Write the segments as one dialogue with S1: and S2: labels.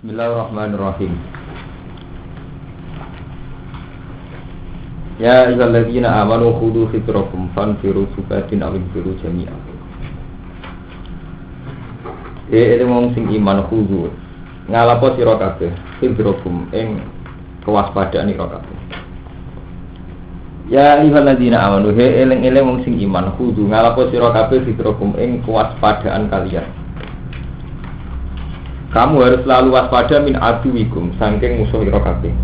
S1: Bismillahirrahmanirrahim. Ya ayyuhalladzina amanu khudhu fitrakum fanfiru subatin aw infiru jami'an. Wong sing iman khudhu ngalapo sira kabeh fitrakum ing kewaspadaan ira kabeh. Ya ayyuhalladzina amanu eling-eling wong sing iman khudhu ngalapo sira kabeh fitrakum ing kewaspadaan kalian. Kamu harus selalu waspada min aduwikum saking musuh sira kabeh.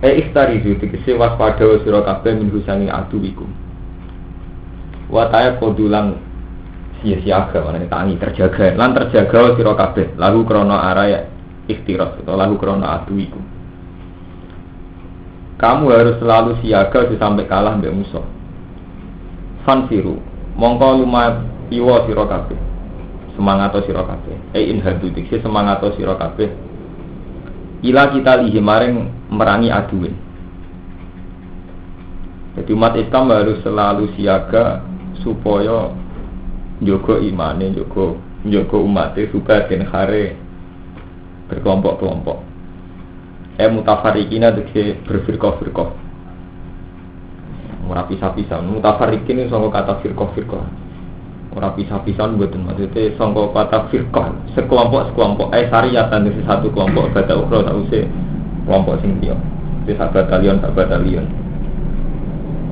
S1: Ikhtarizu tegese waspada sira kabeh min husani aduwikum. Wa taqodulan sia-siaga manane tangi terjaga lan terjaga sira kabeh lagu krana araya ikhtiras atau lagu krana aduwikum. Kamu harus selalu siaga sampai kalah mbek musuh. Fanfiru mongko lumayan iwa sira kabeh. Semangat sira kabeh in hadu dikse semangat sira kabeh ila kita lihi maring merangi aduwe. Jadi umat Islam harus selalu siaga supaya njogo imane, njogo umate subatin hare berkelompok-kelompok. Mutafarriqina dikse berfirqah-firqah. Ora pisah-pisah. Mutafarriqin saka kata firqah-firqah. Ora pisah-pisahan mboten maksudnya sangka kata firqah sekelompok syariatan dari satu kelompok bata ukra sause kelompok sing liya desa batalion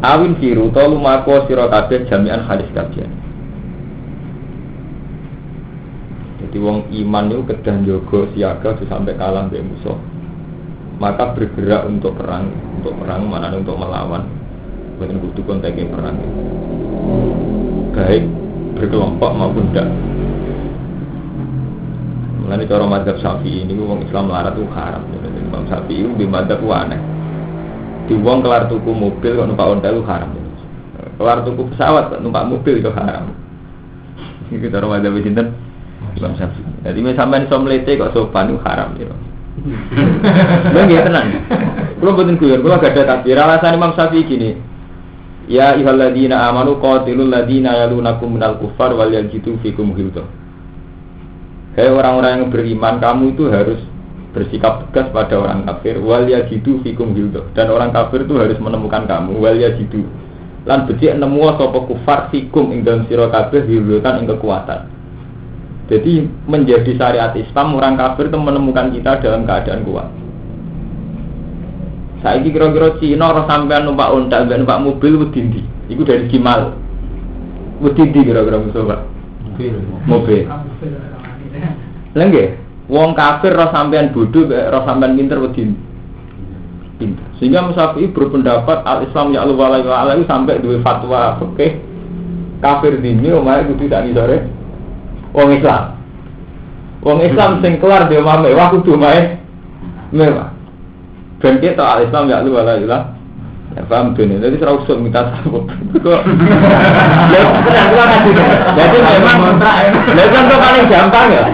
S1: awin firu to lumako sira kabeh jami'an hadis kajian. Jadi wong iman itu kedah njaga siaga sampai kalah mbek musuh, maka bergerak untuk perang mana untuk melawan mboten kudu konteke perang baik berkelompok maupun tidak. Mulane cara mazhab Syafi'i ini wong Islam larat itu haram. Jadi Imam Syafi'i itu mazhab aneh. Di wong kelar tuku mobil kok numpak ontel itu haram. Kelar tuku pesawat kok numpak mobil itu haram. Iki cara mazhab sinten? Imam Syafi'i. Jadi sampeyan iso mlete kok sopan itu haram ya. Lha nggih tenan. Kulo mboten guyon, kulo gak ada takbir. Alasan Imam Syafi'i gini. Ya ayyuhalladzina amanu qatilul ladzina yalunakum minal kuffar wal yajidu fikum ghilzah. Hei orang-orang yang beriman, kamu itu harus bersikap tegas pada orang kafir wal yajidu fikum ghilzah. Dan orang kafir itu harus menemukan kamu wal yajidu. Lan becik nemu sapa kufar fikum ing dalem sira kabeh ghilzatan ing kekuatan. Jadi menjadi syariat Islam orang kafir itu menemukan kita dalam keadaan kuat. Saiki kira-kira Cina ora sampean numpak ontel, numpak mobil wedindi. Iku dari Gimal. Wedindi kira-kira musuh, Pak. Mobil. Lha nggih, wong kafir ora sampean bodho, ora sampean pinter wedindi. Pinter. Sehingga Syafi'i berpendapat al-Islam ya Allah wa ala sampai duwe fatwa fikih kafir dini omahe kudu tak ngisore wong Islam. Wong Islam sing kelar dhewe mewah kudu omahe mewah. Dan kita al-Islam ya lu wala ilah ya paham dunia, jadi serah usut minta sabuk kok jadi memang contoh paling gampang ya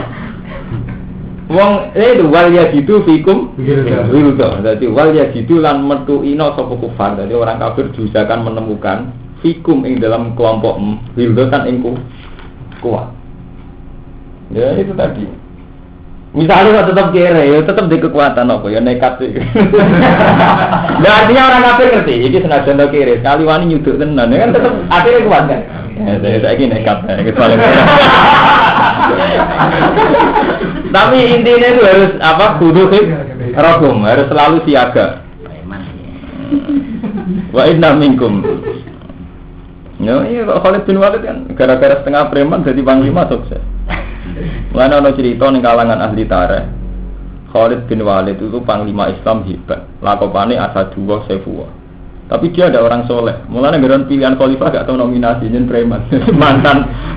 S1: wong itu wal ya gitu fikum jadi wal ya gitu lan metu ino sopo kufar, jadi orang kafir juga akan menemukan fikum ing dalam kelompok hildotan ing kuat ya itu tadi. Misalnya tetap kere, ya tetap di kekuatan apa ya nekat sih. Nah artinya orang kafir ngerti, ini senajan do kere, sekali wani nyuduk tenan, kan tetap akhirnya kuat kan. Ya saya ini nekat, kecuali. Tapi intinya itu harus apa? Kudu rogum, harus selalu siaga. Wa inna minkum. No, iya Khalid bin Walid kan gara-gara setengah preman jadi panglima sukses. Mana ada cerita ning kalangan ahli tarikh. Khalid bin Walid itu panglima Islam hebat. Lakopane Asadullah Saifullah. Tapi dia ada orang soleh. Mulane nggon pilihan khalifah gak tau nominasi nyen preman.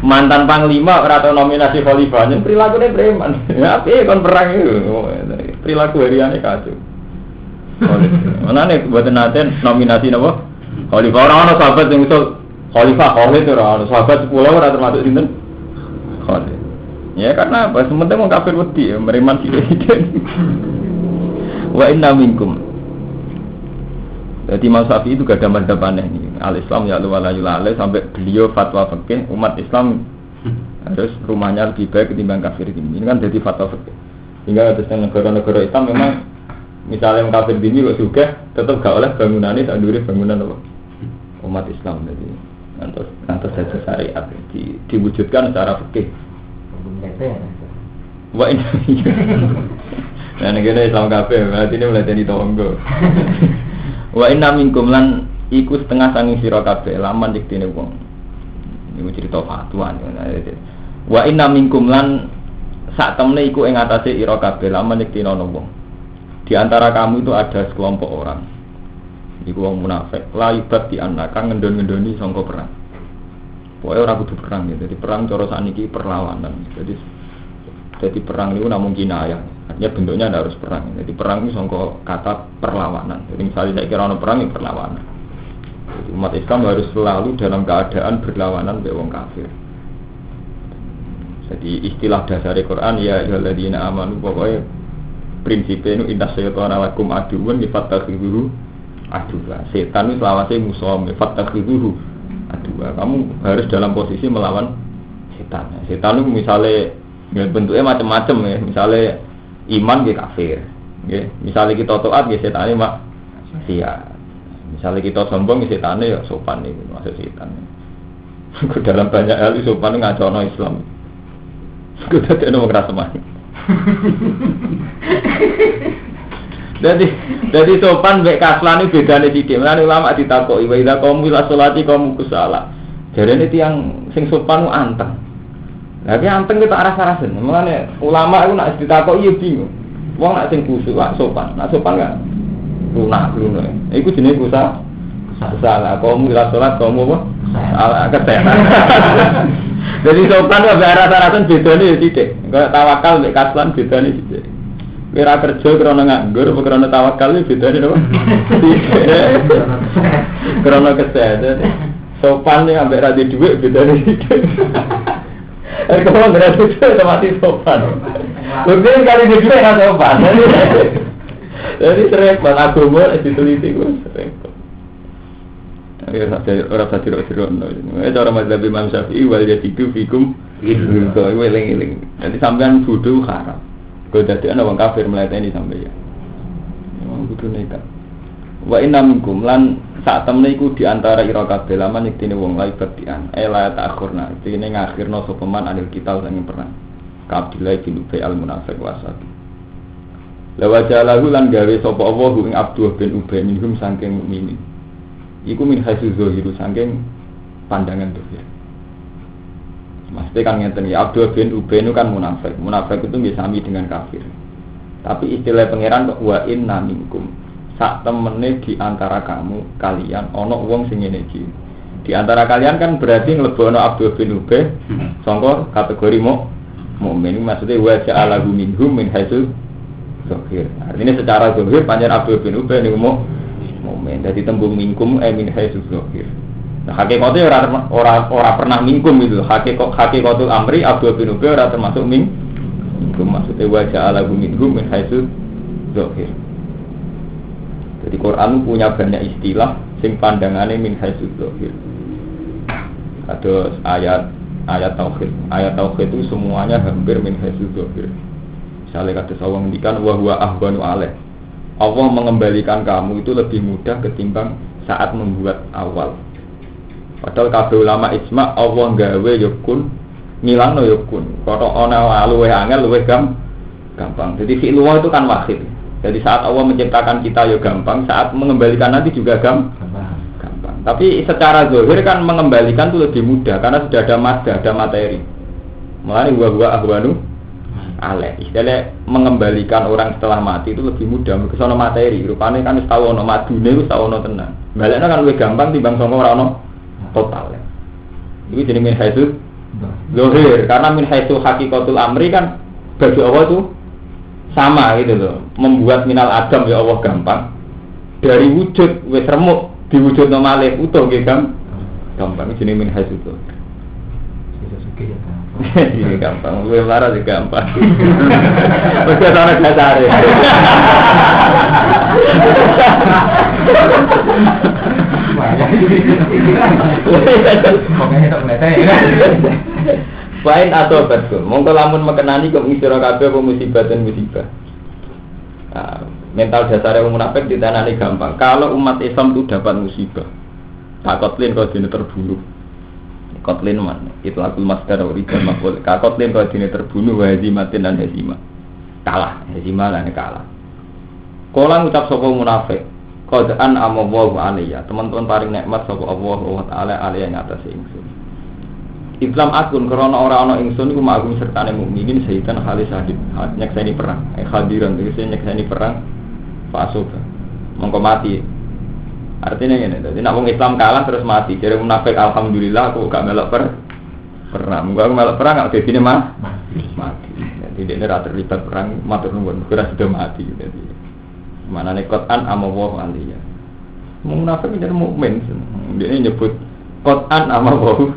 S1: mantan panglima ora tau nominasi khalifah nyen prilakune preman. Ya piye kon perang itu. Perilaku hariane kacau. Mulane mboten nate nominasi napa? Khalifah ora ana sahabat sing usul khalifah Khalid ora ana sahabat 10 ora termasuk sinten? Khalid. Ya karena apa? Sementara mau kafir wedi, meriman sidik-sidik. Wa inna minkum. Jadi Imam Syafi'i itu gak ada madhab aneh nih. Al-Islam ya Allah sampai beliau fatwa fikih umat Islam Harus rumahnya lebih baik ketimbang kafir ini. Ini kan jadi fatwa fikih. Hingga atas negara-negara Islam memang misalnya yang kafir ini kok juga tetap gak oleh bangunannya tak duri bangunan apa umat Islam jadi nanti saja syariat diwujudkan secara fikih. Wah ini, nah negara Islam kafir berarti ini mulai jadi tonggo. Wah inna minkum lan iku setengah sanging sira kabeh laman diktine wong. Niku cerita fatwa. Wa inna minkum lan sak temne iku ing atase ira kabeh laman diktine ana wong. Di antara kamu itu ada sekelompok orang. Iku wong munafik, la ibad di anaka ngendon-ngendoni sangka perang. Pokoke ora kudu perang ya. Jadi perang cara sakniki perlawanan. Jadi perang itu namun kinayah. Artinya bentuknya tidak harus perang. Jadi perang itu sangka kata perlawanan. Jadi misalnya saya kira ono perang itu perlawanan. Jadi umat Islam harus selalu dalam keadaan berlawanan dengan wong kafir. Jadi istilah dasar Al-Qur'an ya ayyuhalladzina amanu pokoknya prinsipnya itu inna syaitana lakum aduwwun fattakhidhuhu aduwwa. Setan itu selawase musuh fattakhidhuhu aduwwa. Kamu harus dalam posisi melawan setan. Setan itu misalnya bentuknya macam-macam ya. Misalnya iman dia kafir. Ya. Misalnya kita taat ya setannya maksiat. Misalnya kita sombong ya setannya ya sopan itu maksud setan. Dalam banyak hal sopan ngacono Islam. Kita tidak mau keras semangat. Jadi sopan mbek kaslan iki bedane sithik. Mulane ulama ditakoki wa idza qaum ila sholati qaum kusala. Jarene tiyang sing sopan ku anteng. Lah ki anteng kita arah-arahen. Mulane ulama iku nek ditakoki ya bingung. Wong nek sing kusuk wak sopan. Nek sopan gak lunak. Iku jenenge kusala. Qaum ila sholat qaum apa? Ala ketenan. Jadi sopan wae arah-arahen bedane ya sithik. Kayak tawakal mbek kaslan bedane sithik. Kira kerja krana nganggur apa krana tawakal iki bedane apa? Krana kesehatan. Sopan nek ambek ra dhuwit bedane sithik. Kalau nggak ada itu otomatis sopan. Mungkin kali ini juga nggak sopan. Jadi sering banget agama diteliti gue sering. Orang satir-satir cara mazhab Imam Syafi'i wal yadidu fikum itu eling-eling. Jadi sampean bodoh haram. Kau jadi anak orang kafir melayani sampai ya. Memang bodoh nekat. Wa inna minkum lan saat temne iku di antara ira kabeh laman iktine wong lain berdian. La ta'khurna. Iktine ngakhirno sapa man anil kita sing perang. Kabila bin Ubay al-Munafiq wasabi. La wajalahu lan gawe sapa Allah ing Abdullah bin Ubay minhum saking mukminin. Iku min hasil zahiru saking pandangan dohir. Maksudnya kan ngeten ya Abdullah bin Ubay itu kan munafik. Munafik itu nggih sami dengan kafir. Tapi istilah pangeran kok wa inna minkum. Sak temene di antara kamu kalian ana wong sing ngene iki. Di antara kalian kan berarti nglebono Abdullah bin Ubay sangka kategori mukmin. Maksudnya wa ja'alahu minhum min hasil zahir. Artinya secara zahir panjenengan Abdullah bin Ubay niku mukmin. Dadi tembung minkum min hasil zahir. Nah, hakikatnya ora pernah minkum itu. Hakikatul amri Abdullah bin Ubay ora termasuk minkum. Maksudnya wa ja'alahu minhum min hasil zahir. Jadi Quran punya banyak istilah sing pandangannya min haitsu dzahir. Ada ayat tauhid. Ayat tauhid itu semuanya hampir min haitsu dzahir. Misalnya kata Allah ngendikan wa huwa ahwanu alaih. Allah mengembalikan kamu itu lebih mudah ketimbang saat membuat awal. Padahal kabeh ulama ijma Allah gawe yukun ngilangno yukun. Kalau ana luwih angel luwih gampang. Jadi fi'lullah itu kan wahid. Jadi saat Allah menciptakan kita ya gampang, saat mengembalikan nanti juga gampang. Tapi secara zahir kan mengembalikan itu lebih mudah karena sudah ada madda, ada materi. Mulane wa ahwanu alaih. Istilahnya mengembalikan orang setelah mati itu lebih mudah mergo sono materi. Rupane kan wis tau ono madune, wis tau ono tenan. Balekno kan lebih gampang timbang sangka ora ono total. Iki jenenge min haitsu zahir karena min haitsu hakikatul amri kan bagi Allah itu sama gitu loh, membuat minal adam ya Allah gampang. Dari wujud wis remuk diwujud normalnya utuh nggih gampang jenenge min haitsu itu. Ini gampang, luwih lara sih gampang. Wis ana dasare. Wain atau betul. Mongko lamun mekenani kok ngisira kabeh apa musibah dan musibah. Nah, mental dasar yang munafik ditanani gampang. Kalau umat Islam itu dapat musibah, kakotlin kau dini terbunuh. Kotlin man, itu aku master original makhluk. Kakotlin kau dini terbunuh, wajimatin dan hezimah. Kalah, hezimah dan kalah. Kalau ngucap sapa munafik, qad'an amallahu alaiya. Teman-teman paring nikmat sapa Allah Taala alaiya ing atase ingsun. Islam akun karena orang-orang ingsun iku ma'agum sertane mukminin sayidan halis hadid nyekseni perang hadiran tegese nyekseni perang fa'asuba mongko mati artinya ngene dadi nek wong Islam kalah terus mati jare munafik alhamdulillah aku gak melok perang monggo aku melok perang gak dadine mati dadi dene ra terlibat perang matur nuwun kira sudah mati dadi manane Quran amawa aliyah munafik jadi mukmin dia nyebut Quran amawa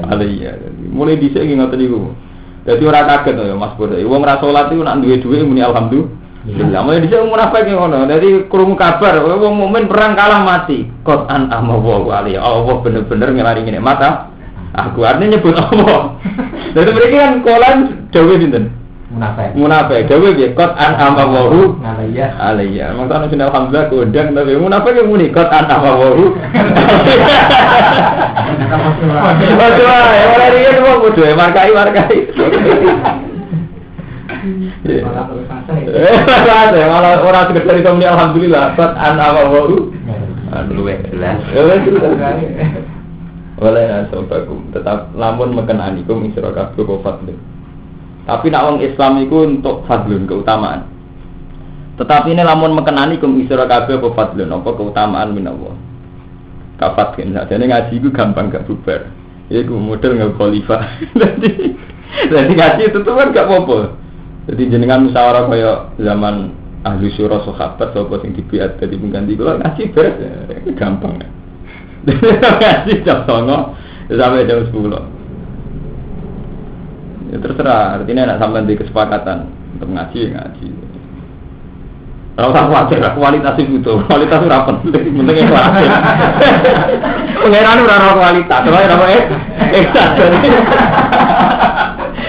S1: aliyah. Mulai dhisik iki ngoten niku. Dadi ora kaget ya Mas Bro. Wong ra salat iku nek duwe dhuwit muni alhamdulillah. Mulai dhisik munafik ngono. Dadi krungu kabar wong mukmin perang kalah mati. Quran amawa aliyah. Allah bener-bener ngelaringi nikmat aku artinya nyebut Allah. Dadi mriki kan kolan dawuh pinten? Munafik. Dawuh piye? Quran amawa aliyah. Maksudnya sudah alhamdulillah kodang tapi munafik yang muni Quran amawa Waduh, orang ini semua bodoh, markai. Malah orang sekedar itu muni alhamdulillah, Quran amawa luwih jelas. Oleh nasobakum, tetap lamun mekenanikum ing sira kabeh fadlun. Tapi nak wong Islam iku untuk fadlun keutamaan. Tetapi ini lamun mekenanikum ing sira kabeh fadlun apa keutamaan minallah. Kafat kan, jadi ngaji itu gampang gak bubar. Iku model nggak khalifah. Jadi ngaji itu tuh kan gak apa-apa. Jadi jenengan musyawarah kayak zaman ahli syura sahabat sapa sing dibiat dadi pengganti kula ngaji beres gampang. Ngaji jam 09.00 sampai jam 10. Ya terserah, artinya nak sampean di kesepakatan untuk ngaji. Ora kuwatir kualitas itu kualitas ora penting ikhlas. Pengeran ora kualitas, ora ikhlas.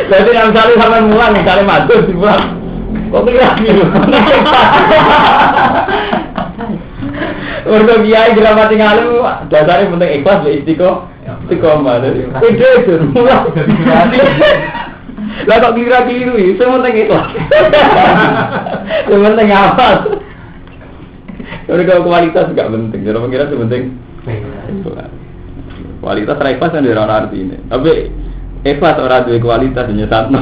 S1: Jadi yang misalnya sampean mulang, misalnya matur dimulang. Kok kira gitu. Urdo kiai diramati ngalim dasare penting ikhlas istiqomah. Ide itu mulang. Lah kok kira-kira iki sementing ikhlas. Sementing apa? Kalau kualitas enggak penting, jadi pengira sementing kualitas ikhlas kan ora ana artine. Tapi ikhlas ora duwe kualitas nyesatno.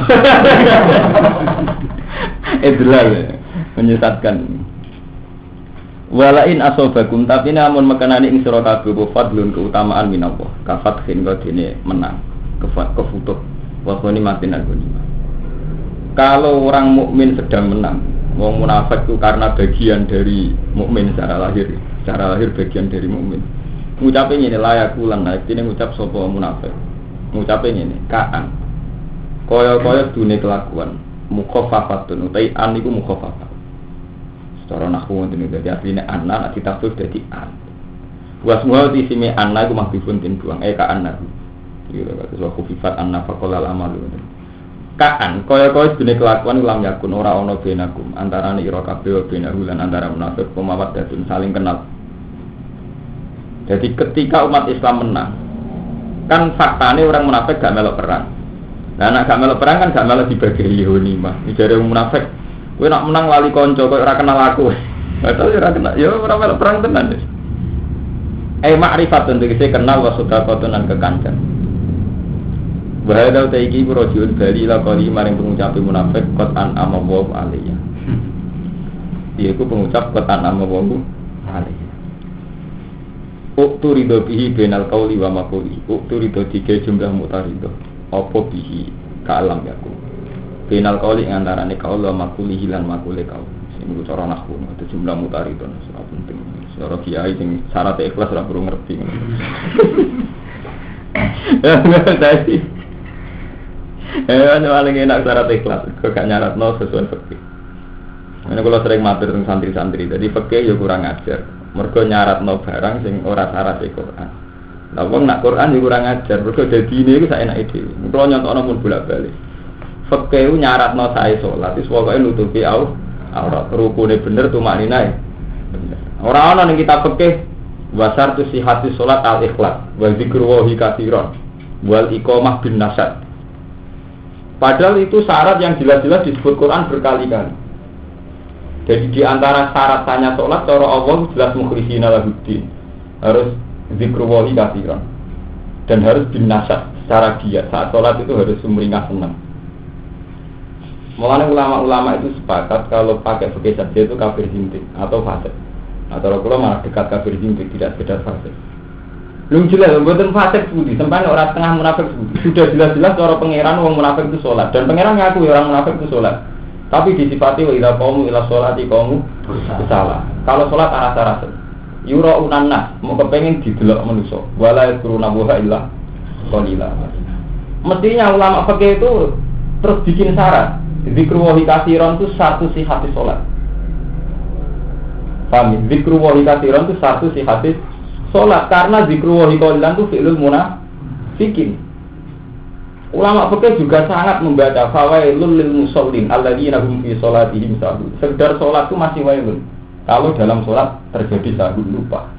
S1: Idlal menyesatkan. Walain asobakum tapi namun makanane ing sira kabeh fadlun keutamaan minallah. Kafat khin dene menang. Kefutuh. Wakoni matin agoni. Kalau orang mukmin sedang menang, wong munafik itu karena bagian dari mukmin secara lahir bagian dari mukmin. Ngucapin ini layakulan, nah ini ngucap sapa munafik. Ngucapin ini kaan. Kaya dunia kelakuan, mukhafafatun, utai an iku mukhafafat. Secara nahwu ngoten iki dadi asline anna nek ditafsir dadi an. Wasmuha isime anna iku mahdhufun tin buang kaan nahu. Iya, kata khufifat an-nafaqal amalu. Kaan kaya-kaya dunia kelakuan lam yakun ora ana benakum antarane ira kabeh benahu lan antara munafik pemawat datun saling kenal. Jadi ketika umat Islam menang, kan faktane orang munafik gak melok perang. Nah, nek gak melok perang kan gak melok dibagi ghanimah. Dijare munafik, kowe nak menang lali kanca kok ora kenal aku. Padahal ora kenal, ya ora melok perang tenan. Ma'rifatun tegese kenal wa sedaqatun lan kekancan. Bahaya taiki rojul bali la qali maring pengucap munafik qatan amawu alaiya. Iku pengucap qatan amawu alaiya. Ukturido bihi benal qauli wa maquli. Ukturido tiga jumlah mutarido. Apa bihi kalam yaku. Benal qauli antarané qaul wa maquli lan maqule qaul. Sing cara nahwu itu jumlah mutarido sangat penting. Cara kiai sing syarat ikhlas ora perlu ngerti. Tadi paling enak syarat ikhlas, kok gak nyaratno sesuai fikih. Ini kalau sering matur teng santri-santri, jadi fikih ya kurang ajar. Mergo nyaratno barang sing ora syarat Quran. Lah wong nak Quran yo kurang ajar, mergo dadi ini iku saenake dhewe. Kulo nyontokno pun bolak-balik. Fikih nyaratno sae salat, wis pokoke nutupi aurat. Rukune bener tumakninae. Bener. Ora ana ning kitab fikih wasar tu sihati salat al-ikhlas wa zikru wa katsiran wal iqamah bin nasad. Padahal itu syarat yang jelas-jelas disebut Quran berkali-kali. Jadi di antara syarat tanya salat cara Allah jelas mukhlishina lahuddin. Harus zikru wa katsiran. Dan harus bin nasad secara giat. Saat salat itu harus sumringah senang. Mulanya ulama-ulama itu sepakat kalau pakai fikih saja itu kafir zindik atau fasik. Atau kalau malah dekat kafir zindik, tidak sekedar fasik. Belum jelas, buatan fasik budi. Sampai orang tengah munafik budi. Sudah jelas-jelas cara pangeran orang munafik itu sholat. Dan pangeran ngaku orang munafik itu sholat. Tapi disifati wa idza qamu ila sholati qamu salah. Kalau sholat arah-arah yura'unan nas, mau kepengen didelok manusia. Wala yadkuruna wa illa qalila. Mestinya ulama fikih itu terus bikin syarat. Zikru wa katsiran itu satu sihati sholat. Paham? Zikru wa katsiran itu satu sihati sholat. Karena zikru wa qalilan itu fi'lul munafiqin. Ulama fikih juga sangat membaca fawailul lil musallin alladzina hum fi sholatihim sahun. Sekedar sholat itu masih wailun. Kalau dalam sholat terjadi sahun lupa.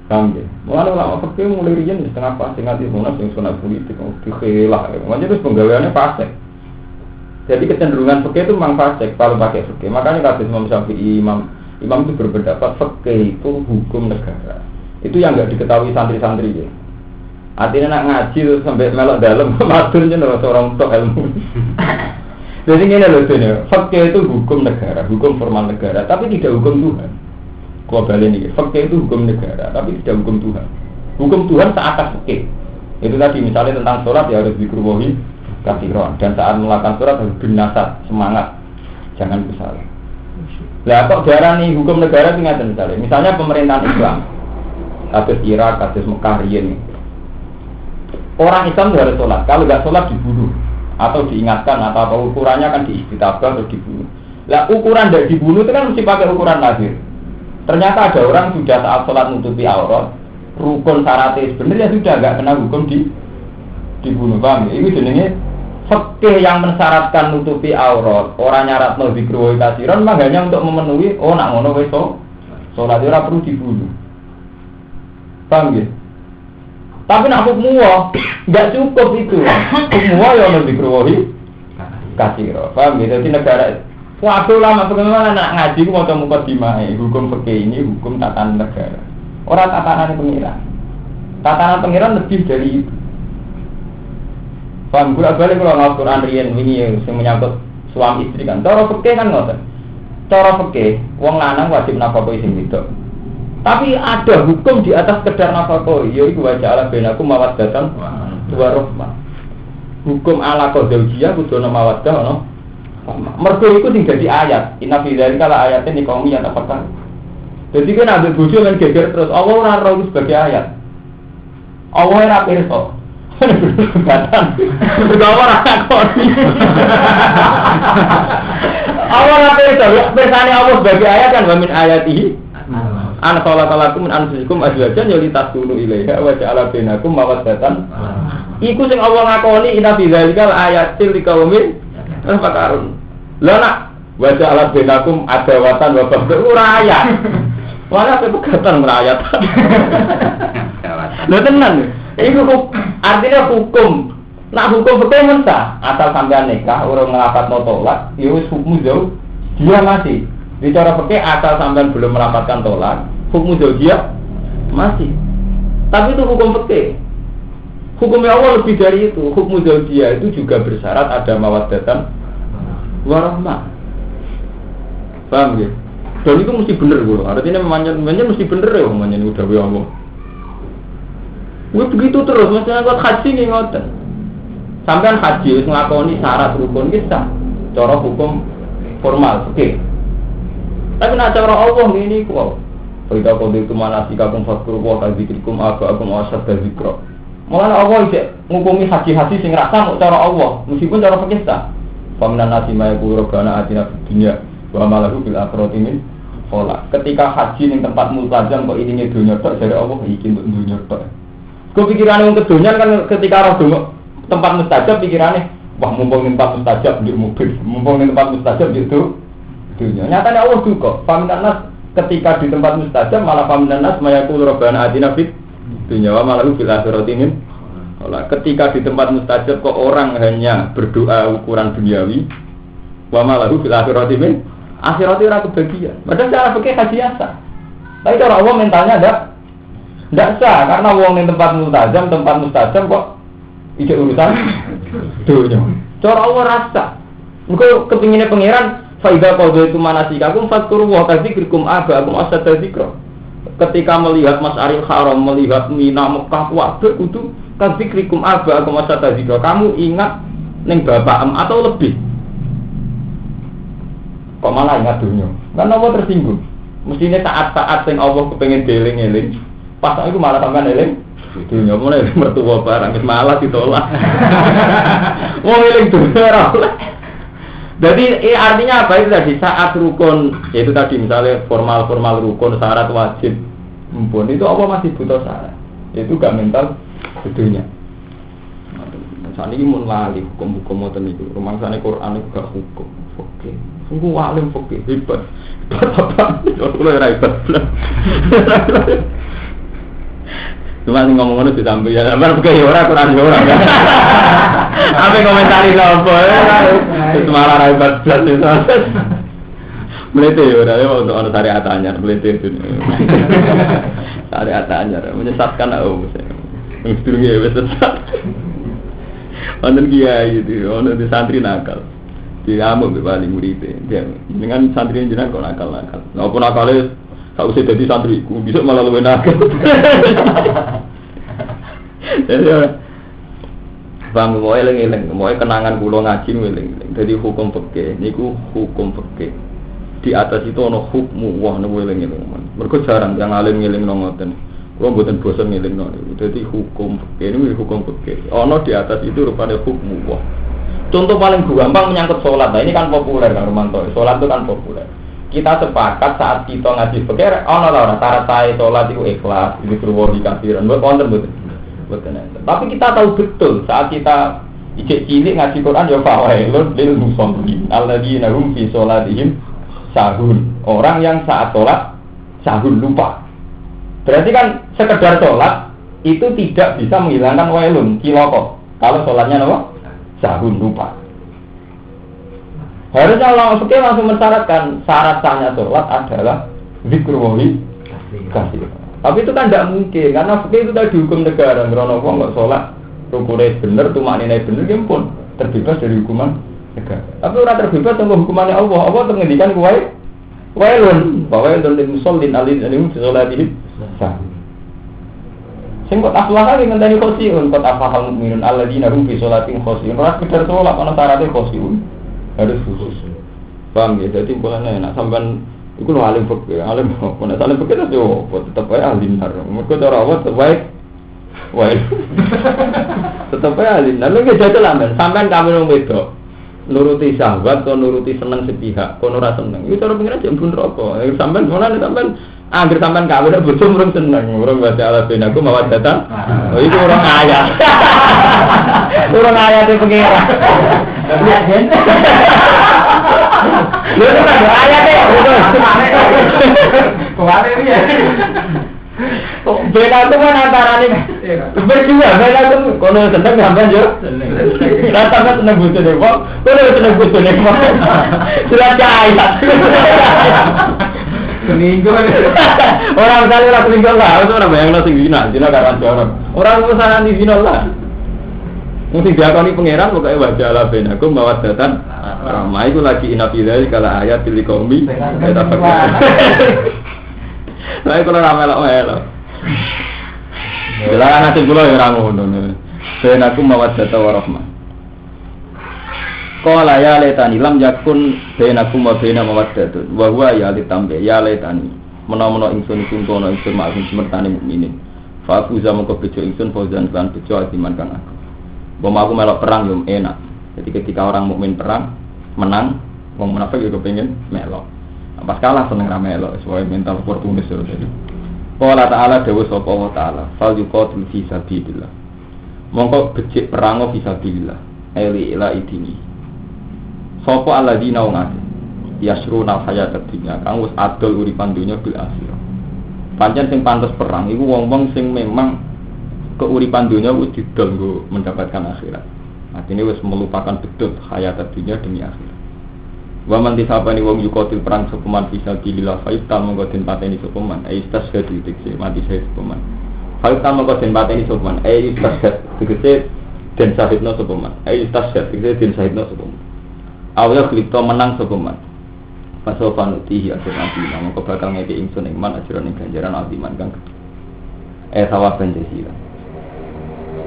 S1: Paham ya? Mulai ulama fikih mulai riyen setengah pas sing ati munas sing sunah politik dikhilah. Makanya terus penggaweane fasik. Jadi kecenderungan fikih itu memang fasik kalau pakai fikih. Makanya kata Imam Syafi'i, Imam itu berpendapat fikih itu hukum negara. Itu yang enggak diketahui santri-santri ya. Artinya nak ngaji sampai melok dalam maturnya ora seorang tok ilmu. Jadi ngene lho dene, fikih itu hukum negara, hukum formal negara, tapi tidak hukum Tuhan. Kok balen iki, fikih itu hukum negara, tapi tidak hukum Tuhan. Hukum Tuhan seatas fikih. Itu tadi misalnya tentang sholat ya harus dikruwahi katsiran, dan saat melakukan sholat harus bin nasad, semangat, jangan bersalah. Lah kok darani hukum negara itu ngaten misalnya pemerintahan Islam, kasus Irak, kasus Mekah riyen. Orang Islam harus sholat, kalau nggak sholat dibunuh atau diingatkan atau apa ukurannya kan diistitabah atau dibunuh. Lah ukuran tidak dibunuh itu kan mesti pakai ukuran lahir. Ternyata ada orang sudah saat sholat nutupi aurat, rukun syaratnya sebenarnya sudah nggak kena hukum dibunuh, paham ya? Itu jenenge fikih yang mensyaratkan nutupi aurat, orang nyarat no zikru wa katsiran memang hanya untuk memenuhi nak ngono wis salat ora perlu dibunuh. Paham ya? Tapi nak hukum enggak cukup itu. Hukum ya ono zikru wa katsiran. Paham ya? Jadi negara waktu lama bagaimana nak ngaji ku maca mukadimah hukum fikih ini hukum tatanan negara. Ora tatanan pengiran. Tatanan pengiran lebih dari itu. Paham, gue balik kalau ngawal Quran riyen ini yang menyangkut suami istri kan. Cara fikih kan ngoten. Cara fikih, wong lanang wajib nafkahi sing wedok. Tapi ada hukum di atas sekedar nafkahi, yaiku wa ja'ala bainakum mawaddatan wa rahmah. Hukum ala qazaujiyah kudu ana mawaddah ana. Mergo iku sing dadi ayat. Inna fi dzalika la ayatin liqaumin yatafakkarun. Jadi kan ambil bojo men geger terus Allah ora ora sebagai ayat. Allah ora pirsa. Batang, bergawa rasa koni. Allah apa itu? Bersani Allah sebagai ayat kan, wamin ayatihi. An sholatallakum min anfusikum azwajan yolitas dulu ilaiha wa ja'ala bainakum mawaddatan. Iku sing Allah ngakoni inna fi dzalika ayatil liqaumin yatafakkarun. Lah nak wa ja'ala bainakum adawatan wa baghdha ora ayat. Wala pegatan merayat. Lho tenan. Iku artinya hukum. Nah hukum fikih mensah asal sampean nikah orang ngelapatno tolak, ya wis hukum jauh dia masih. Bicara fikih asal sampean belum melapatkan tolak, hukum jauh dia masih. Tapi itu hukum fikih. Hukumnya Allah lebih dari itu. Hukum jauh dia itu juga bersyarat ada mawaddatan warahmah. Paham ya? Dan itu mesti bener bro. Artinya manjan mesti bener ya manjan udah ya Allah. Begitu terus, maksudnya buat haji nih ngoten. Sampean haji wis nglakoni syarat rukun ki sah. Cara hukum formal, oke. Tapi nek cara Allah ngene iku. Faida qul itu manasikakum fadhkuru wa tadzikrukum aba'akum wa asad dzikra. Mulane Allah iki ngukumi haji-haji sing rasa mok cara Allah, meskipun cara fikih sah. Faminan nasi ma yaqulu rabbana atina fid dunya wa ma lahu bil akhirati min khalaq. Ketika haji ning tempat multazam kok ini dunya tok jare Allah iki dunya tok. Kau pikirannya untuk dunia kan ketika roh dulu tempat mustajab pikirannya, wah mumpung tempat mustajab di mobil, mumpung tempat mustajab itu dunia. Nyatanya Allah juga, paminas ketika di tempat mustajab malah paminas mayakul robbana atina fit dunia wa malahu fil akhirati min. Ketika di tempat mustajab kok orang hanya berdoa ukuran duniawi, wa malahu fil akhirati min akhirati ora kebagian. Padahal cara fikih hadiasa. Tapi cara Allah mentalnya tidak sah karena wong ning tempat mustajab kok ijek urusan dunya. Cara Allah rasa. Engko kepingine pangeran faida qadha itu manasikakum fadkuru wa kadzikrikum abaakum asad dzikra. Ketika melihat Mas'aril Haram, melihat Mina Mekah wae kudu kadzikrikum abaakum asad dzikra. Kamu ingat ning bapakmu atau lebih. Kok malah ingat dunya? Kan Allah tersinggung. Mestinya saat-saat sing Allah kepengin dieling-eling pas itu malah sampean eling dunya mulai mertua barang wis malah ditolak. Wong eling dunya ora oleh. Jadi artinya apa itu tadi saat rukun yaitu tadi misalnya formal rukun syarat wajib mumpun itu apa masih butuh syarat. Itu gak mental dunya. Saat ini mun wali hukum-hukum ngoten niku. Rumangsane Quran itu gak hukum. Oke. Sungguh alim oke hebat. Apa? Kulo ora hebat. Cuma sing ngomong-ngomong ditambahi ya, sampeyan kaya ora Quran ora. Apa komentari sapa? Wis malah ra hebat blas itu. Melete ya ora untuk ana syariat anyar, melete itu. Syariat anyar menyesatkan aku. Wis durunge wis sesat. Wonten kiai itu, ono di santri nakal. Diamuk mbek wali murid e. Dengan santri jenengan kok nakal-nakal. Lah opo nakale tak usah jadi santriku, bisa malah luwih nakal. Bang mau eling-eling, mau kenangan kula ngaji eling-eling. Jadi hukum fikih niku hukum fikih. Di atas itu ana hukmu wah niku eling-eling. Mergo jarang yang alim ngelingno ngoten. Kula mboten bosen ngelingno niku. Dadi hukum fikih niku hukum fikih. Ana di atas itu rupane hukmu wah. Contoh paling gampang menyangkut sholat. Nah ini kan populer kan Romanto. Sholat itu kan populer. Kita sepakat saat kita ngaji fikih ana ora syarat sae salat iku ikhlas, dikruwo dikafiran. Mboten mboten. Tapi kita tahu betul saat kita ijek cilik ngaji Quran ya fawailun lil musallin alladzina hum fi sholatihim sahun. Orang yang saat sholat sahun lupa. Berarti kan sekedar sholat itu tidak bisa menghilangkan wailun kiloko. Kalau sholatnya apa? Sahun lupa. Harusnya ulama fikih langsung mensyaratkan syarat sahnya sholat adalah zikrullahi katsir. Tapi itu kan tidak mungkin karena fikih itu tadi hukum negara. Ngrono wong kok sholat rukune bener, tumakninane bener ya pun terbebas dari hukuman negara. Tapi ora terbebas sama hukumannya Allah. Allah mengendikan kuwi wailun, wailun lil musallin alladzina hum fi sholatihim sahun. Sing kok aflah iki ngenteni khosiun, kok afahal mukminun alladzina hum fi sholatihim khosiun. Ora sekedar sholat ana syaratnya khosiun. Harus khusus. Paham ya? Jadi bukannya nak sampean iku lho alim fikih, alim kok nek alim fikih itu tetep ae alim nar. Mergo cara apa tetep baik. Wae. Tetep ae alim. Lalu ge jajal sampean kawin wong wedok. Nuruti syahwat atau nuruti seneng sepihak, kono ora seneng. Iku cara pengen jam bun rokok. Sampean mana sampean anggere sampean kawin bojo murung seneng, murung baca ala benaku mawat datang. Oh itu orang ayat. Orang ayat itu pengira. Lihat kan? Lu itu kan ayat deh. Kemana ini ya? Beda itu kan antara nih berdua. Beda itu kalau seneng sampean yo. Rata-rata seneng bojo deh, Pak. Kalau seneng bojo deh, Pak. Sudah ayat. Seminggu orang misalnya orang seminggu lah, itu orang bayang nasi zina karena jorok. Orang usaha di zina lah. Mesti diakoni pangeran pokoknya wajah lah benakum bawa datan. Ramai itu lagi inafilai kalau ayat pilih kaumi. Kita pakai. Saya kalau ramai lah. Bila nanti pulau yang rangun. Benakum bawa datan warahmah. Qala ya laitani lam yakun bainakum wa baina mawaddatun wa huwa ya litambe ya laitani menawa ingsun kuntono ingsun ma'ruf semertane mukminin fa aku zaman kebejo ingsun fauzan kan bejo iman kang aku bom aku melok perang yo enak jadi ketika orang mukmin perang menang wong munafik yo kepengin melok pas kalah seneng ra melok sesuai mental oportunis jadi Qala ta'ala dawu sapa wa ta'ala fal yuqatil fi sabilillah. Mongko becik perang fi sabilillah. Eli ila idini. Sapa alladzina wong akeh yasruna hayatad dunya kang wis adol uripan dunya bil akhirah. Pancen sing pantes perang iku wong-wong sing memang keuripan dunya wis didol nggo mendapatkan akhirat. Artinya wis melupakan betul hayatad dunya demi akhirat. Wa man disabani wong yuqatil perang sepeman fisabilillah fa'ital mongko den pateni sepeman aistas hadi dikse mati saya sepeman fa'ital mongko den pateni sepeman aistas dikse den sahidna sepeman aistas dikse den sahidna sepeman awya klipto menang sepeman pasopan utihi akhir nanti mongko bakal ngeke ingsun ing man ajaran ing ganjaran altiman kang sawaban desila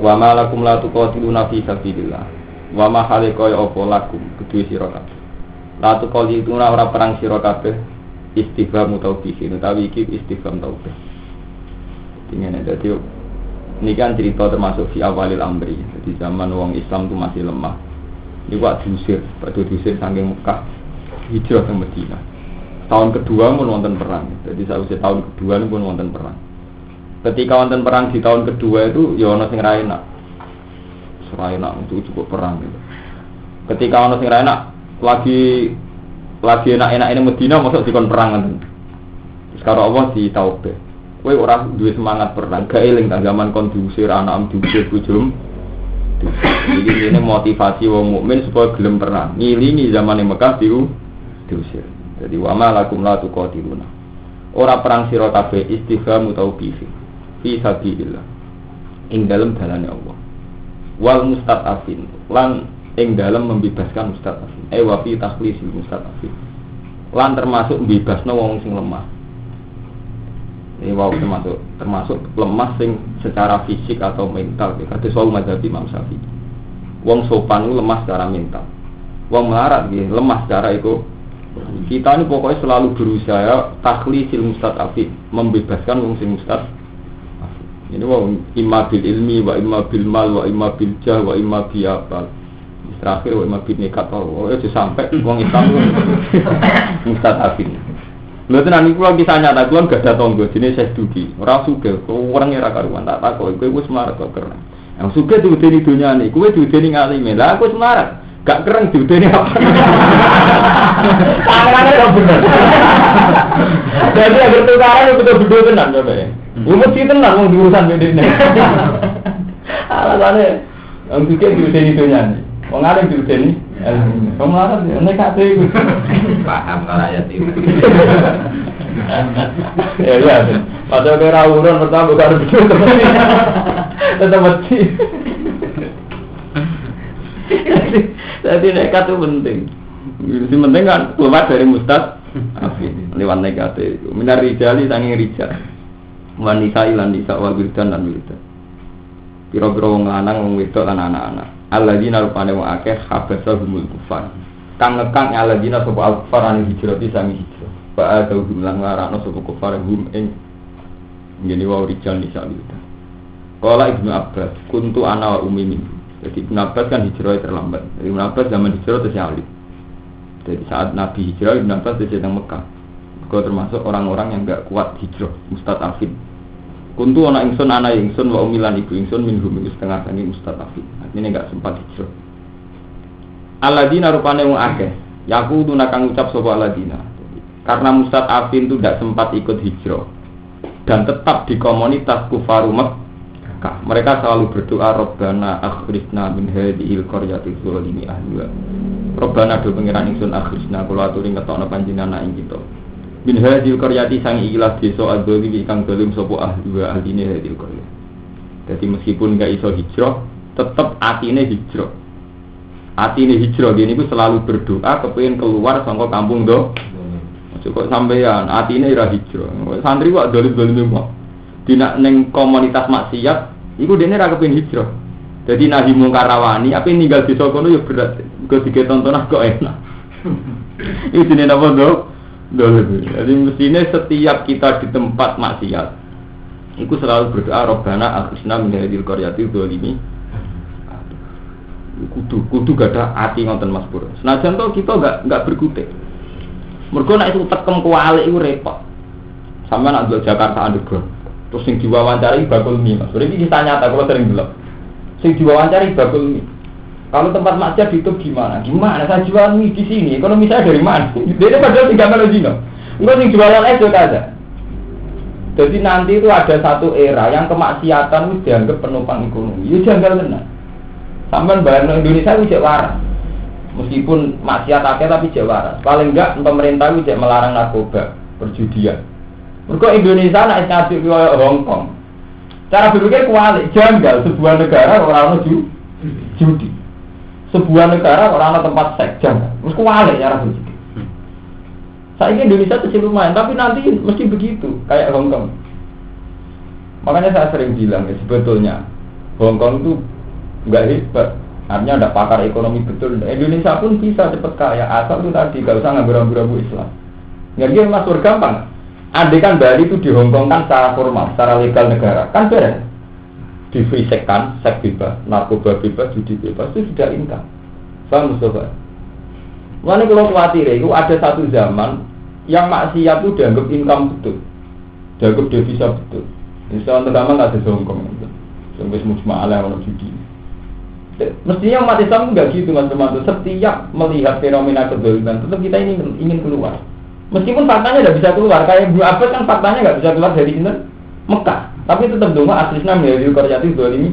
S1: wa ma lakum la tuqatiluna fi sabilillah wa ma halika ya apa lakum kedue sira kabeh latu kali itu ora perang sira kabeh istifham taubihin utawi iki istifham taubih. Dingene dadi niki kan cerita termasuk fi awalil amri. Jadi zaman wong Islam itu masih lemah. Niku diusir, padha diusir saking Mekah hijrah ke Madinah. Tahun kedua pun wonten perang. Jadi sausé tahun kedua pun wonten perang. Ketika wonten perang di tahun kedua itu ya ana sing ra enak. Serai enak itu cukup perang gitu. Ketika ana sing ra enak lagi enak-enak ini Medina masuk dikon perang kan. Sekarang Allah di taubeh. Kowe ora duwe semangat perang, gak eling ta zaman kon diusir anak diusir bojom. Jadi ini motivasi wong mukmin supaya gelem perang. Ngilingi zaman Mekah diusir. Jadi wa ma lakum la tuqatiluna. Ora perang sira kabeh istifham taubihi fi sabilillah. Ing dalem dalane Allah. Wal mustadafin lan ing dalam membebaskan mustadafin wa fi takhlisil mustadafin lan termasuk bebasno wong sing lemah. Ini wow termasuk lemah sing secara fisik atau mental kados wong mazhab Imam Syafi'i. Wong sopan itu lemah secara mental. Wong melarat nggih lemah secara itu. Kita ini pokoknya selalu berusaha takhlisil mustadafin, membebaskan wong sing mustadafin. Ini wong imma bil ilmi wa imma bil mal wa imma bil jah wa imma bi apa. Terakhir wa mabit nekat wae aja sampai wong Islam mustadafin. Lha tenan iku lagi kisah nyata kula gak ada tangga jenenge Syekh Duki. Ora sugih, orang ora karuan tak takok kowe wis mlarat kok keren. Yang sugih diudeni donyane, kowe diudeni ngalime. Lah aku wis mlarat, gak keren diudeni apa. Tangan-tangan yo bener. Jadi agar tukaran betul-betul tenan coba ya. Mesti tenan wong diurusan bedene. Alasane wong sugih diudeni donyane. Wong alim diudeni, wong larat nek ate iku. Paham karo ayat iki. Ya. Padahal kira urun pertama karo betul. Tetap mati. Jadi nekat itu penting. Yang penting kan keluar dari mustad lewat nekat itu. Minar rijali sanging rijal. Wanita ilan nisa wal wirdan dan wirdan. Pira-pira wong lanang wong wedok lan anak-anak. Alladzina rupane wong akeh habasahumul kufar. Kang ngekang alladzina sapa al-kufar ane hijrah sangi hijrah. Ba ada hubungan larakno sapa kufar hum ing ngene wae rijal nisa wirdan. Qala Ibnu Abbas, kuntu ana wa ummi min. Jadi Ibnu Abbas kan hijrah terlambat. Jadi Ibnu Abbas zaman hijrah terus alim. Jadi saat Nabi hijrah Ibnu Abbas sedang Mekah. Kau termasuk orang-orang yang enggak kuat hijrah, mustadafin. Kuntu ana ingsun ana ingsun wa umilan ibu ingsun minhum setengah sangi mustadafin. Artinya enggak sempat hijrah. Alladzina rupane wong akeh, yaku tunakang ucap sapa alladzina. Karena mustadafin itu enggak sempat ikut hijrah dan tetap di komunitas kufaru Mekah. Mereka selalu berdoa Rabbana akhrijna min hadhil qaryati dzalimi ahliha. Rabbana do pangeran ingsun akhrijna kula aturi ngetokno panjenengan ing kita. Min hadhil qaryati sang ikilah desa adzalimi kang zalim sapa ahliha ahline hadhil qaryah. Jadi meskipun enggak iso hijrah, tetap atine hijrah. Atine hijrah dene iku selalu berdoa kepengin keluar saka kampung do. Kok sampeyan atine ora hijrah. Santri kok dolim-dolim kok. Dina ning komunitas maksiat iku dene ora kepengin hijrah. Jadi nahi mungkar rawani, apa ninggal desa kono ya berat. Kok ditonton kok enak. Iki jenenge apa, Dok? Jadi mestinya setiap kita di tempat maksiat itu selalu berdoa Rabbana akhrijna min hadhil qaryati dzalimi. Kudu gak ada ati ngoten Mas Pur. Senajan to kita enggak berkutik. Mergo nek itu tekem kualik iku repot. Sampeyan nak ndok Jakarta underground. Terus sing diwawancari bakul mie. Mas, ini kisah nyata kalau sering bilang. Sing diwawancari bakul mie. Kalau tempat maksiat ditutup gimana? Gimana? Saya jual mie di sini. Ekonomi saya dari mana? Dia padahal tinggal melodino. Enggak sing jualan es juga ada. Jadi nanti itu ada satu era yang kemaksiatan itu dianggap penopang ekonomi. Itu janggal benar. Sampai bayar Indonesia itu waras. Meskipun maksiat akeh tapi waras. Paling enggak pemerintah itu melarang narkoba, perjudian. Mergo Indonesia nek ngaji kaya Hong Kong. Cara berpikir kualik, janggal sebuah negara ora ono judi. Sebuah negara ora ono tempat seks janggal. Terus kualik cara berpikir. Saiki Indonesia kecil lumayan, tapi nanti mesti begitu, kayak Hong Kong. Makanya saya sering bilang ya, sebetulnya Hong Kong itu nggak hebat, artinya ada pakar ekonomi betul. Indonesia pun bisa cepat kaya, asal itu tadi nggak usah ngambil-ngambil Islam. Nggak dia masuk gampang. Andai kan Bali itu di Hong Kong kan secara formal, secara legal negara, kan beres. Di free sex kan, seks bebas, narkoba bebas, judi bebas, itu sudah income. Paham Mustafa? Mana kalau khawatir itu ada satu zaman yang maksiat itu dianggap income betul, dianggap devisa betul. Misalnya pertama nggak ada Hongkong, sampai semua ala orang judi. Mestinya umat Islam nggak gitu mas teman-teman. Setiap melihat fenomena kezaliman, tetap kita ingin keluar. Meskipun faktanya nggak bisa keluar, kayak Ibnu Abbas kan faktanya nggak bisa keluar dari sini Mekah, tapi tetap dong aslisnya menjadi korjati ini.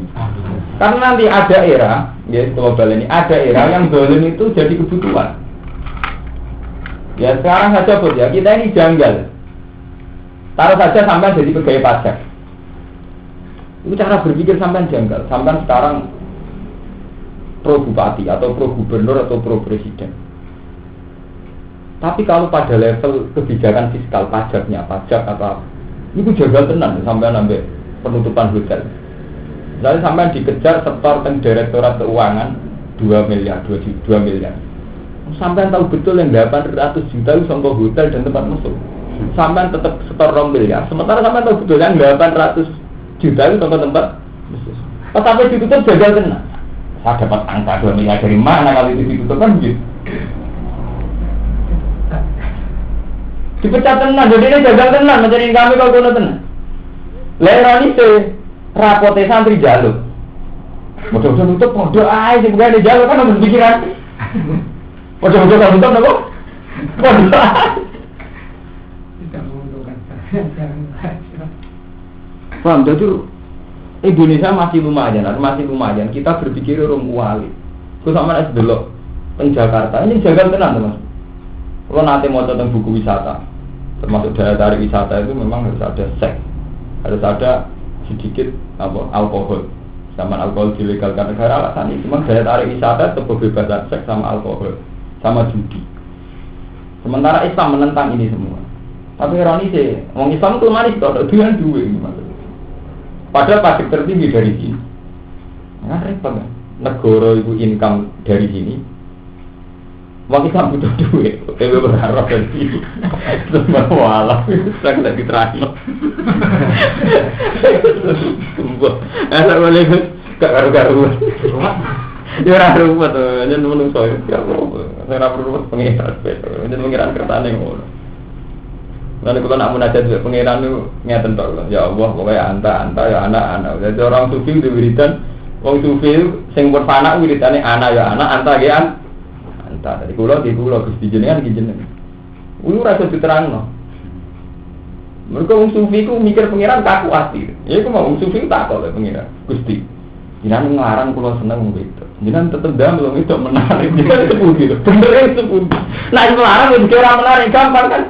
S1: Karena nanti ada era, ya global ini ada era yang dolim itu jadi kebutuhan. Ya sekarang saja bos ya, kita ini janggal. Taruh saja sampai jadi pegawai pajak. Itu cara berpikir sampai janggal. Sampai sekarang pro bupati atau pro gubernur atau pro presiden. Tapi kalau pada level kebijakan fiskal pajaknya, pajak atau itu janggal tenan sampai nambah penutupan hotel. Lalu sampai dikejar setor teng Direktorat Keuangan 2 miliar. Sampai tahu betul yang 800 juta itu sama hotel dan tempat mesum. Sampai tetap setor 2 miliar. Sementara sampai tahu betul yang 800 juta itu sama tempat mesum. Pas sampai ditutup jagal kena. Saya dapat angka 2 miliar dari mana kalau itu ditutup kan gitu. Dipecat tenan, jadi ini jagal tenan mencari kami kalau kono tenan. Leroni se rapote santri jaluk. Mudah-mudahan tutup pondok ae sing bukan jaluk kan harus pikiran. Mudah-mudahan tutup napa? Pondok. Tidak menguntungkan. Paham, jadi Indonesia masih lumayan. Kita berpikir orang wali. Ku sama nek delok teng Jakarta ini jagal tenan, Mas. Kalau nanti mau tentang buku wisata, termasuk daya tarik wisata itu memang harus ada seks, harus ada sedikit alkohol. Zaman alkohol dilegalkan negara alasan ini, cuma daya tarik wisata tetap kebebasan seks sama alkohol, sama judi. Sementara Islam menentang ini semua. Tapi ironi sih, orang Islam itu manis kalau dengan duit, padahal pajak tertinggi dari sini. Nah, repot kan? Negara itu income dari sini. Wong Islam butuh duit, tapi berharap dari sini. Semua walau saya tidak diterangkan. Sumpah, asal boleh gak karu-karuan. Ya ora ruwet, yen menung saya. Ya ora perlu pengiran, yen pengiran kertane ngono. Lalu kalau nak munajat juga pengiran itu ngeten tok. Ya Allah, pokoknya anta ya anak. Jadi orang sufi itu wiridan, wong sufi sing pun fana wiridane anak ya anak, anta ya anta. Dari kula Gusti jenengan iki jenengan. Kuwi ora iso diterangno. Mergo wong sufi ku mikir pengiran kaku ati. Ya iku mau wong sufi tak kok pengiran. Gusti, jenengan nglarang kula seneng wong wedok. Jenengan tetep damel wong wedok menarik. Jenengan sepundi lho. Bener sepundi. Nah nglarang wong kira menarik gampang kan.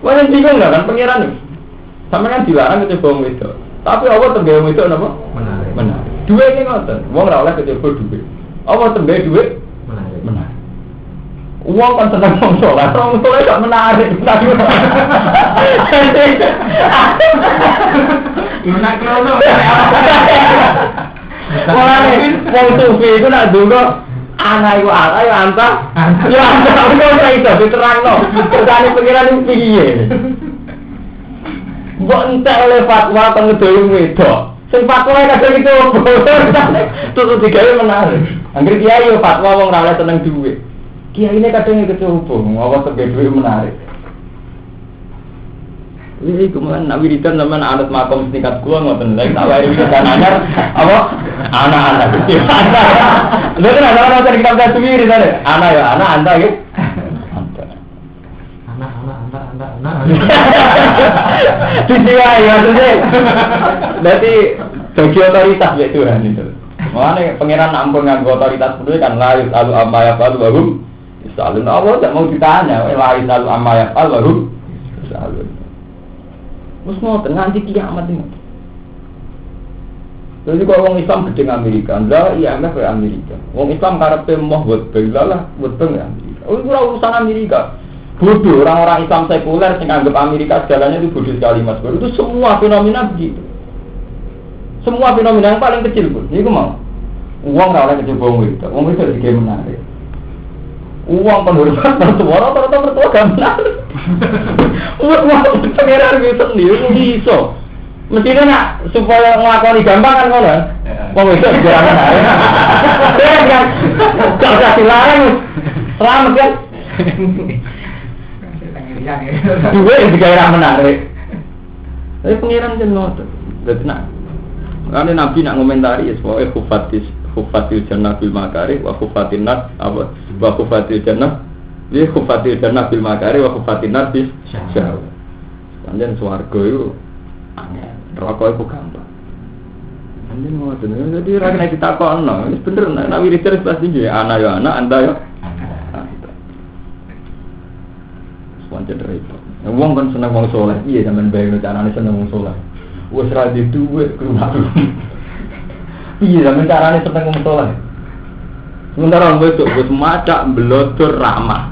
S1: Wah bingung nggak kan pengiran nih? Sama kan dilarang kecoba wong wedok. Tapi Allah tergawe wong wedok napa? Menarik. Duit ini ngoten. Wong ora oleh kecoba duit. Allah tergawe duit menarik. Uang kan seneng wong saleh, wong saleh gak menarik. Menak krono. Wong sufi itu nak donga anak iku ala ya anta. Ya anta ora iso diterangno. Terane pengiran iki piye? Mbok entek oleh fatwa teng ngedoyo wedok. Sing fatwa kadang itu tutu digawe menarik. Anggere kiai yo fatwa wong ora oleh seneng duit. Kiai ini kadang kecoba, awas sebagai duit menarik. Ini kemudian Nabi Ridwan zaman adat makom setingkat gua ngoten lagi tak wae wiridan anyar apa anak-anak gitu. Lha kan ana orang kita udah sendiri tadi. Anak ya anak anda ya. Anak. Jadi ya maksudnya. Berarti bagi otoritas ya Tuhan itu. Makanya pangeran ampun nganggo otoritas itu kan layu lalu amaya lalu baru. Salun Allah tak mau ditanya, layu lalu amaya lalu salun. Terus ngoten nganti kiamat ini. Jadi kalau orang Islam gedeng Amerika, enggak IMF ke Amerika. Orang Islam karepe moh buat bela buat ya Amerika. Oh itu urusan Amerika. Bodoh orang-orang Islam sekuler yang anggap Amerika segalanya itu bodoh sekali Mas Bro. Itu semua fenomena begitu. Semua fenomena yang paling kecil pun. Ini mau. Uang nggak oleh kecil uang itu juga menarik. Uang penghormatan mertua gak menarik. Uang pengeran gitu sendiri bisa. Mestinya nak supaya ngelakoni gampang kan ngono. Wong itu juga menarik. Dia kan gak usah dilarang. Selamat kan? Dua yang juga menarik. Tapi pengiran jenuh. Jadi nak. Karena Nabi nak komentari pokoknya khufatil jannah bil makari wa khufatin nas apa wa khufatil jannah dia khufatil jannah bil makari wa khufatin nas bis syahwat. Panjen swarga itu angel, neraka itu gampang. Panjen ngoten. Jadi ra kena ditakokno, wis bener nek wiridan pasti nggih ana ya ana, anda ya anda. Panjen repot. Wong kan seneng wong saleh, iya sampean bayangno carane seneng wong saleh. Wes ra di duwe keluar. Iya, sampeyan carane seneng wong saleh. Sementara wong wedok wis macak blodor ramah.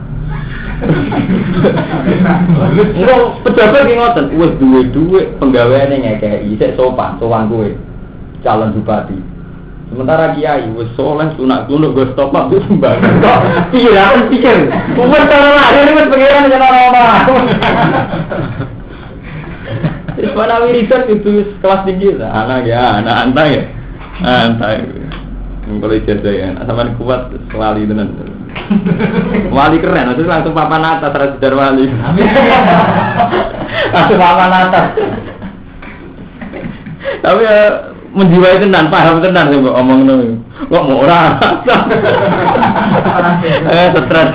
S1: Wong pejabat ki ngoten, wis duwe penggaweane ngekeki, isih sowan kowe. Calon bupati. Sementara kiai wis saleh sunak-sunuk go stop wis mbak. Kok piye pikir? Umur cara lahir wis pengiran jeneng ora. Mana wiridan itu kelas tinggi lah, anak ya, anak antang ya, antang. Kalau ijazah ya, sama kuat wali tenan. Wali keren, itu langsung papan atas, rasidar wali. Langsung papan atas. Tapi ya menjiwai tenan, paham tenan sih mbak omong nih. Kok mau orang? Stres.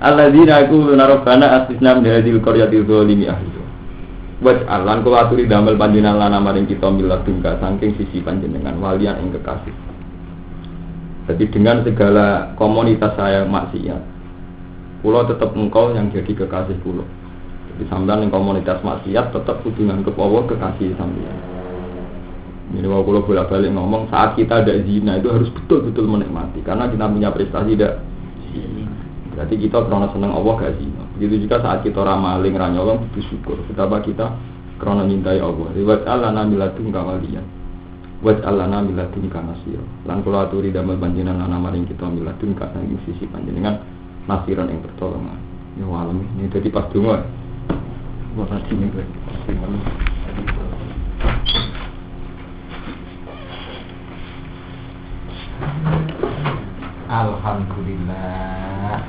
S1: Alladzina aku narobana asisna min hadhil qaryatil zalimi ahli. Waj'al lan kula aturi damel panjenengan lan maring kita milah tungga saking sisi panjenengan walian ing kekasih. Jadi dengan segala komunitas saya maksiat, kula tetap engkau yang jadi kekasih kula. Jadi sampean ing komunitas maksiat tetap kudu nganggep Allah kekasih sampean. Ini kalau kula bolak-balik ngomong saat kita ada zina itu harus betul-betul menikmati karena kita punya prestasi tidak. Berarti kita karena senang Allah gak zina. Begitu juga saat kita ramaling ranyolong bersyukur. Betapa kita karena mintai Allah. Riwayat Allah namilatun kawalian. Waj'al lana min ladunka nasira. Lan kula aturi damel panjenengan ana maring kita min ladunka ing sisi panjenengan nasiran ing pertolongan. Ya walem ini dadi pas donga. Wa tadi ning Alhamdulillah.